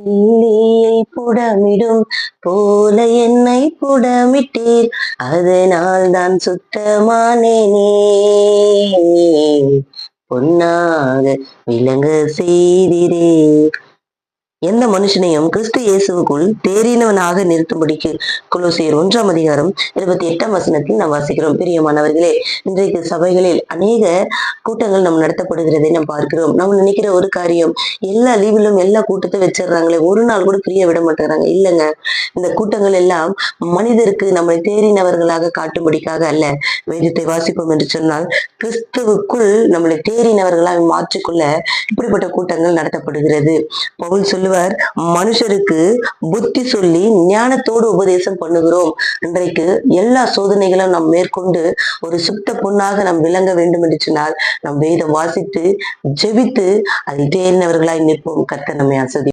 இல்லியை புடமிடும் போல என்னை புடமிட்டீர், அதனால் தான் சுத்தமானேனே. பொன்னாக விளங்க செய்திரே. எந்த மனுஷனையும் கிறிஸ்து இயேசுவுக்குள் தேறினவனாக நிறுத்தும்படிக்கு கொலோசியர் 1 28 நாம் வாசிக்கிறோம். பிரியமானவர்களே, இன்றைக்கு சபைகளில் அநேக கூட்டங்கள் நம்ம நடத்தப்படுகிறதை நாம் பார்க்கிறோம். நம்ம நினைக்கிற ஒரு காரியம், எல்லா லீவிலும் எல்லா கூட்டத்தை வச்சிடறாங்களே, ஒரு நாள் கூட ஃப்ரீயா விட மாட்டேங்கிறாங்க. இல்லைங்க, இந்த கூட்டங்கள் எல்லாம் மனிதருக்கு நம்மை தேறினவர்களாக காட்டும்படிக்காக அல்ல. வேதத்தை வாசிப்போம் என்று சொன்னால், கிறிஸ்துவுக்குள் நம்மளை தேறினவர்களாக மாற்றிக்கொள்ள இப்படிப்பட்ட கூட்டங்கள் நடத்தப்படுகிறது. பவுல் சொல்லுவார், மனுஷருக்கு புத்தி சொல்லி ஞானத்தோடு உபதேசம் பண்ணுகிறோம். இன்றைக்கு எல்லா சோதனைகளும் நாம் மேற்கொண்டு ஒரு சுத்த பொண்ணாக நாம் விளங்க வேண்டும் என்று சொன்னால், நாம் வேதம் வாசித்து ஜெபித்து அதில் தேறினவர்களாய் நிற்போம். கர்த்தர் நம்மை ஆசீர்வதிப்பார்.